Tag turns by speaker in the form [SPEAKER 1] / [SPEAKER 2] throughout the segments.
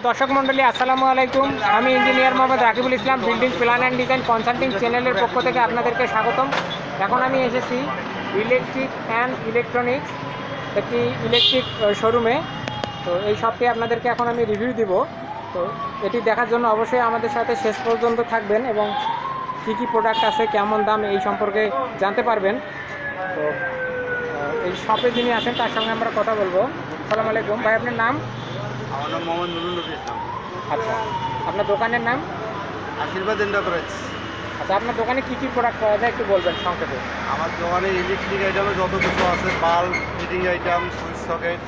[SPEAKER 1] দর্শক মন্ডলী আসসালামু আলাইকুম। আমি engineer Mohammad Rakibul Islam, building plan and design consulting চ্যানেলের পক্ষ থেকে আপনাদেরকে স্বাগতম। এখন আমি এসেছি ইলেকট্রিক অ্যান্ড ইলেকট্রনিক্স একটি ইলেকট্রিক শোরুমে। তো এই শপটি আপনাদেরকে এখন আমি রিভিউ দিব। তো এটি দেখার জন্য অবশ্যই আমাদের সাথে শেষ পর্যন্ত থাকবেন এবং কী কী প্রোডাক্ট আছে, কেমন দাম, এই সম্পর্কে জানতে পারবেন। তো এই শপে যিনি আছেন তার সঙ্গে আমরা কথা বলবো। আসসালামু আলাইকুম ভাই, আপনার নাম?
[SPEAKER 2] আমার নাম মোহাম্মদ নুরুল নবী ইসলাম।
[SPEAKER 1] আচ্ছা, আপনার দোকানের নাম?
[SPEAKER 2] আশীর্বাদ এন্টারপ্রাইজ।
[SPEAKER 1] আচ্ছা, আপনার দোকানে কী কী প্রোডাক্ট পাওয়া যায় একটু বলবেন সংক্ষেপে?
[SPEAKER 2] আমার দোকানে ইলেকট্রিক আইটেমে যত কিছু আছে, bulb, fitting item, switch socket,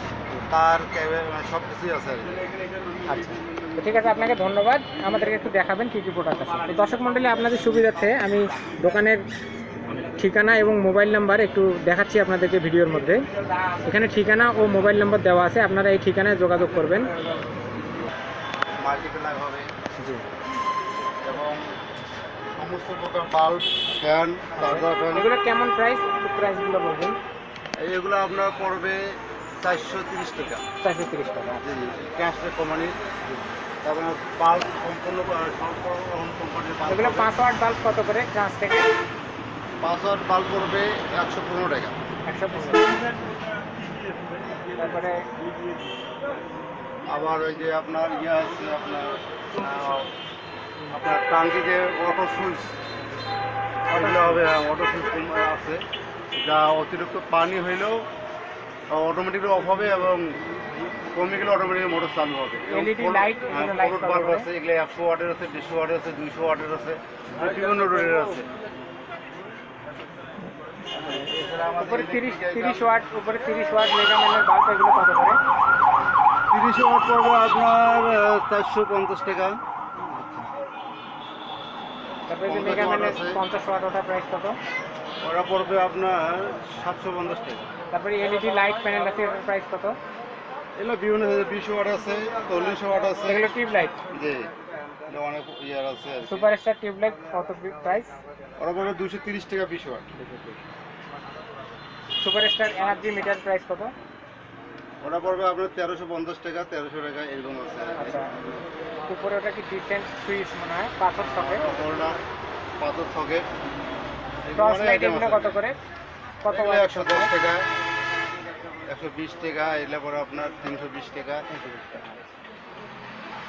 [SPEAKER 2] তার কেবল সব কিছুই আছে আর কি।
[SPEAKER 1] আচ্ছা, তো ঠিক আছে, আপনাকে ধন্যবাদ। আমাদেরকে একটু দেখাবেন কী কী প্রোডাক্ট আছে। তো দর্শক মণ্ডলী, আপনাদের সুবিধার্থে আমি দোকানের ঠিকানা এবং মোবাইল নাম্বার একটু দেখাচ্ছি আপনাদেরকে ভিডিওর মধ্যে। এখানে ঠিকানা ও মোবাইল নাম্বার দেওয়া আছে, আপনারা এই ঠিকানায় যোগাযোগ করবেন।
[SPEAKER 2] মাল্টিপ্লাই হবে
[SPEAKER 1] জি,
[SPEAKER 2] এবং সমস্ত প্রকার বাল্ব, ফ্যান, চার্জার ফ্যান,
[SPEAKER 1] এগুলো কেমন প্রাইস, একটু প্রাইসগুলো বলবেন।
[SPEAKER 2] এইগুলো আপনার পড়বে 430 টাকা।
[SPEAKER 1] 430 টাকা।
[SPEAKER 2] জি, ক্যাশে কোম্পানি। তারপর বাল্ব সম্পূর্ণ কোম্পানির বাল্ব।
[SPEAKER 1] এগুলো 5 ওয়াট বাল্ব কত করে ট্রান্স থেকে?
[SPEAKER 2] 5 ওয়াট বাল্ব পড়বে 115 টাকা।
[SPEAKER 1] 115। তারপরে
[SPEAKER 2] আবার ওই যে আপনার ইয়ে আছে, আপনার আপনার টাঙ্কি যে অটো সুইচ, ওগুলো হবে। অটো সুইচ আছে, যা অতিরিক্ত পানি হইলেও অটোমেটিকলি অফ হবে এবং কমে গেলে অটোমেটিক মোটর চালু হবে।
[SPEAKER 1] LED লাইট, এগুলো লাইট
[SPEAKER 2] ফোর্ট বাল্ব আছে, এগুলো 100 ওয়াটের আছে, 150 ওয়াটের আছে, 200 ওয়াটের আছে, বিভিন্ন রেটের আছে। এছাড়া
[SPEAKER 1] উপরে
[SPEAKER 2] আমাদের
[SPEAKER 1] 30 ওয়াট, উপরে 30 ওয়াট মেগাম্যানের বাল্ব, এগুলো কত করে?
[SPEAKER 2] 30 ওয়াট পড়বে আপনার 450 টাকা।
[SPEAKER 1] তারপরে যে
[SPEAKER 2] 50
[SPEAKER 1] মেগাম্যানের
[SPEAKER 2] ওয়াট আছে।
[SPEAKER 1] 50 ওয়াট, ওটা প্রাইস কত?
[SPEAKER 2] ওরা পড়বে আপনার 750 টাকা।
[SPEAKER 1] তারপরে LED লাইট প্যানেল আছে, এটার প্রাইস কত?
[SPEAKER 2] এগুলো বিভিন্ন 20 ওয়াট আছে, 40 ওয়াট আছে।
[SPEAKER 1] এগুলো টিউব লাইট,
[SPEAKER 2] জি, এটা অনেক ইয়ার আছে আর কি।
[SPEAKER 1] সুপারস্টার টিউব লাইট কত প্রাইস?
[SPEAKER 2] ওরা পড়বে 230 টাকা 20 watt.
[SPEAKER 1] Superstar energy meter price কত?
[SPEAKER 2] ওরা পড়বে আপনার 1350 টাকা, 1300 টাকা এরকম আছে।
[SPEAKER 1] আচ্ছা, উপরে ওটা কি ডিসেন্ট সুইচ মনে হয়, পাথর সকেট,
[SPEAKER 2] ওটা পাথর সকেট।
[SPEAKER 1] টর্চ লাইট, এগুলো কত করে? কত ওয়াট?
[SPEAKER 2] 110 টাকা, 120 টাকা, এগুলো পরে আপনার 320 টাকা।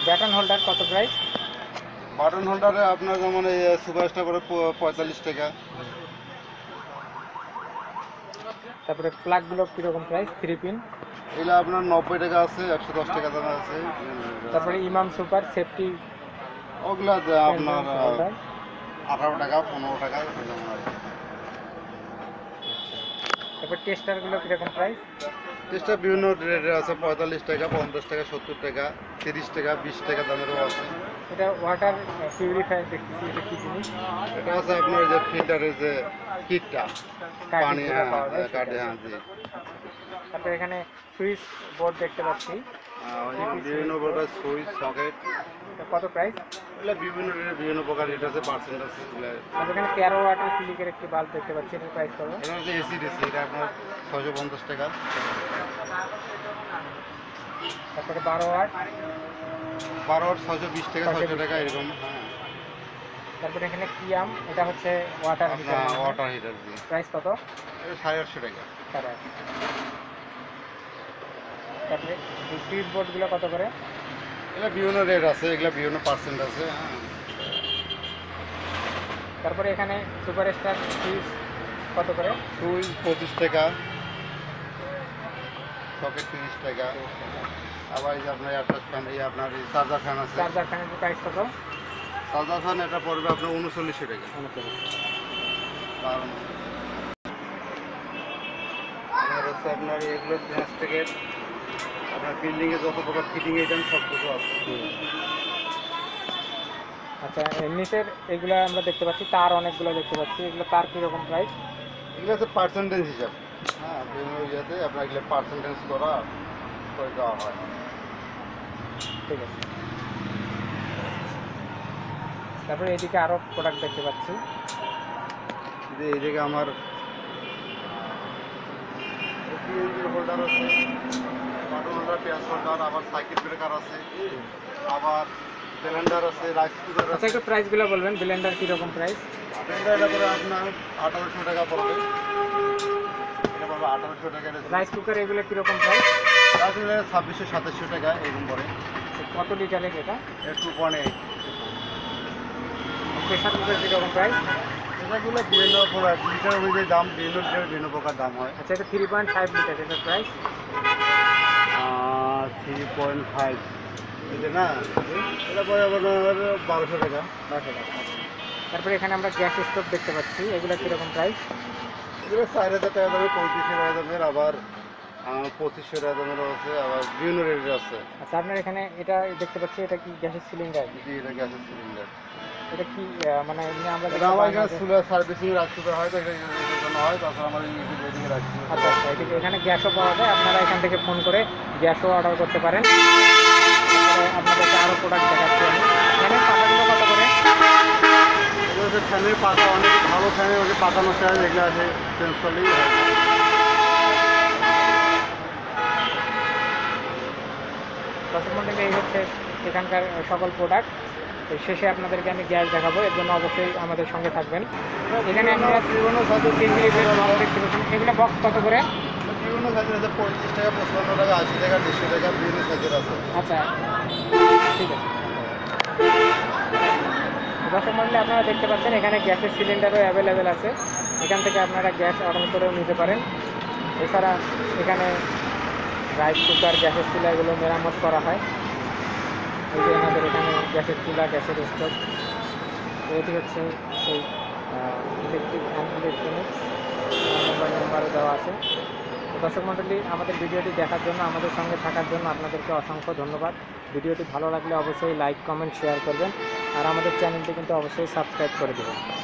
[SPEAKER 1] ব্যাটন হোল্ডার কত প্রাইস?
[SPEAKER 2] বাটন হোল্ডারে আপনার যেমন এই সুপারস্টার পড়ে 45 টাকা।
[SPEAKER 1] তারপরে প্লাগগুলো কীরকম প্রাইস? 3 পিন।
[SPEAKER 2] এগুলো আপনার 90 টাকা আছে, 110 টাকা দাম আছে।
[SPEAKER 1] তারপরে ইমাম সুপার সেফটি
[SPEAKER 2] ওগুলা আপনার
[SPEAKER 1] হোল্ডার।
[SPEAKER 2] 18 টাকা, 15 টাকা এরকম আর কি।
[SPEAKER 1] তারপর টেস্টারগুলো কীরকম প্রাইস?
[SPEAKER 2] টেস্টটা বিভিন্ন রেটের আছে, 45 টাকা, 50 টাকা, 70 টাকা, 30 টাকা, 20 টাকা দামেরও আছে।
[SPEAKER 1] এটা ওয়াটার পিউরিফায়ার দেখতেছি, এটা কী জিনিস?
[SPEAKER 2] এটা আছে আপনার যে ফিল্টারের যে কিটটা, পানি,
[SPEAKER 1] কাঠি
[SPEAKER 2] হ্যাঁ
[SPEAKER 1] পাওয়া যায়
[SPEAKER 2] কাটে,
[SPEAKER 1] সেটা।
[SPEAKER 2] হ্যাঁ জি।
[SPEAKER 1] তারপরে এখানে সুইচ বোর্ড দেখতে পাচ্ছি,
[SPEAKER 2] বিভিন্ন প্রকার সুইচ সকেট,
[SPEAKER 1] এটা কত প্রাইস?
[SPEAKER 2] এগুলো বিভিন্ন রেটের বিভিন্ন প্রকার রেট আছে, পার্সেন্ট আছে। এগুলো
[SPEAKER 1] আর এখানে 13 ওয়াটের ক্লিকের একটি বাল্ব দেখতে পাচ্ছি, এটার প্রাইস কত?
[SPEAKER 2] এটা হচ্ছে এসি ডিসি, এটা আপনার 650 টাকা।
[SPEAKER 1] তারপরে 12 ওয়াট,
[SPEAKER 2] 12 ওয়াট 620 টাকা, 600 টাকা এরকম। হ্যাঁ,
[SPEAKER 1] তারপরে এখানে কিয়াম, এটা হচ্ছে ওয়াটার
[SPEAKER 2] আপনার ওয়াটার হিটার দিয়ে
[SPEAKER 1] প্রাইস কত?
[SPEAKER 2] এটা 850 টাকা।
[SPEAKER 1] তারা তারপরে এই সুইচ বোর্ডগুলো কত করে?
[SPEAKER 2] এগুলো বিভিন্ন রেট আছে, এগুলো বিভিন্ন পার্সেন্ট আছে। হ্যাঁ,
[SPEAKER 1] তারপরে এখানে সুপারস্টার সুইচ কত করে?
[SPEAKER 2] সুইচ 25 টাকা, সকেট 30 টাকা। আবার এই যে আপনার এয়ারটাচ ফ্যান, এই আপনার চার্জার ফ্যান আছে।
[SPEAKER 1] চার্জার ফ্যানের প্রাইস কত?
[SPEAKER 2] চার্জার ফ্যান এটা পড়বে আপনার 3900 টাকা। আর হচ্ছে আপনার এগুলো গ্যাস থেকে আপনার বিল্ডিংয়ে যত প্রকার ফিটিং আইটেম সব কিছু আছে।
[SPEAKER 1] আচ্ছা, নিচের এগুলো আমরা দেখতে পাচ্ছি, তার অনেকগুলো দেখতে পাচ্ছি, এগুলো তার কীরকম প্রাইস?
[SPEAKER 2] এগুলো হচ্ছে পার্সেন্টেজ হিসাব। হ্যাঁ, বিভিন্ন ইয়েতে আপনার এগুলো পার্সেন্টেজ করা করে দেওয়া হয়।
[SPEAKER 1] ঠিক আছে। তারপরে এদিকে আরও প্রোডাক্ট দেখতে পাচ্ছি,
[SPEAKER 2] যে এই জায়গায় আমার হোল্ডার আছে, বাটন হোল্ডার, পেঁয়াজ হোল্ডার, আবার সাইকেল ব্রেকার আছে। আবার ব্লেন্ডার আছে, রাইস কুকার
[SPEAKER 1] আচ্ছা,
[SPEAKER 2] আছে।
[SPEAKER 1] একটু প্রাইসগুলো বলবেন, ব্লেন্ডার কীরকম প্রাইস?
[SPEAKER 2] ব্লেন্ডার এটা করে আপনার 1800 টাকা পড়বে, এটা পড়বে 1800 টাকা।
[SPEAKER 1] রাইস কুকার এগুলো কীরকম প্রাইস?
[SPEAKER 2] আসলে 2600-2700 টাকা এরকম পড়ে।
[SPEAKER 1] কত লিটারের এটা?
[SPEAKER 2] 2.8।
[SPEAKER 1] প্রেশার কুকার কীরকম প্রাইস?
[SPEAKER 2] এটাগুলো বিভিন্ন প্রকার লিটার অনুযায়ী দাম, বিভিন্ন লিটার বিভিন্ন প্রকার দাম হয়।
[SPEAKER 1] আচ্ছা, এটা 3.5 লিটার, এটার প্রাইস?
[SPEAKER 2] 3.5 এটা না, এটা পড়ে আপনার 1200 টাকা।
[SPEAKER 1] 12 টাকা। তারপরে এখানে আমরা গ্যাস স্টোভ দেখতে পাচ্ছি, এগুলো কীরকম প্রাইস?
[SPEAKER 2] এগুলো 4000 টাকা দামের, 3500 টাকা দামের, আবার 2500 টাকা দামেরও আছে, আবার বিভিন্ন রেটের আছে।
[SPEAKER 1] আচ্ছা, আপনার এখানে এটা দেখতে পাচ্ছি, এটা কি গ্যাসের সিলিন্ডার?
[SPEAKER 2] জি, এটা গ্যাসের সিলিন্ডার।
[SPEAKER 1] এটা কি মানে এমনি আমরা
[SPEAKER 2] এটা
[SPEAKER 1] দেখতে
[SPEAKER 2] আমার
[SPEAKER 1] পাই না
[SPEAKER 2] এখানে
[SPEAKER 1] যে-
[SPEAKER 2] চুলার সার্ভিসিং রাখতে হয়, তো এটা এটার জন্য হয়, তাছাড়া আমার এদিকে রাখতে হয়।
[SPEAKER 1] আচ্ছা আচ্ছা, এদিকে এখানে গ্যাসও পাওয়া যায়, আপনারা এখান থেকে ফোন করে গ্যাসও অর্ডার করতে পারেন। তারপরে আপনাদেরকে আরও প্রোডাক্ট দেখাচ্ছি আমি। এখানে পাতাগুলো কত করে?
[SPEAKER 2] এগুলো হচ্ছে ফ্যানের পাতা, অনেক ভালো ফ্যানের ওই পাতা নষ্ট হয়, এগুলো আছে চেঞ্জ করলেই হয়।
[SPEAKER 1] দর্শক মণ্ডলী, এই হচ্ছে এখানকার সকল প্রোডাক্ট। শেষে আপনাদেরকে আমি গ্যাস দেখাবো, এর জন্য অবশ্যই আমাদের সঙ্গে থাকবেন। এখানে আপনারা
[SPEAKER 2] বিভিন্ন সাইজের
[SPEAKER 1] এগুলো বক্স কত করে?
[SPEAKER 2] বিভিন্ন সাইজের আছে, 35 টাকা, 55 টাকা, 80 টাকা, 150 টাকা, বিভিন্ন সাইজের আছে।
[SPEAKER 1] আচ্ছা, ঠিক আছে। দর্শক মণ্ডলী, আপনারা দেখতে পাচ্ছেন এখানে গ্যাসের সিলিন্ডারও অ্যাভেলেবেল আছে, এখান থেকে আপনারা গ্যাস অর্ডার করেও নিতে পারেন। এছাড়া এখানে রাইস কুকার, গ্যাসের চুলা এগুলো মেরামত করা হয়। এই যে আমাদের এখানে গ্যাসের চুলা, গ্যাসের স্টোভ, এটি হচ্ছে সেই ইলেকট্রিক অ্যান্ড ইলেকট্রনিক্স মোবাইল নাম্বারও দেওয়া আছে। তো দর্শক মণ্ডলী, আমাদের ভিডিওটি দেখার জন্য, আমাদের সঙ্গে থাকার জন্য আপনাদেরকে অসংখ্য ধন্যবাদ। ভিডিওটি ভালো লাগলে অবশ্যই লাইক, কমেন্ট, শেয়ার করবেন, আর আমাদের চ্যানেলটি কিন্তু অবশ্যই সাবস্ক্রাইব করে দেবেন।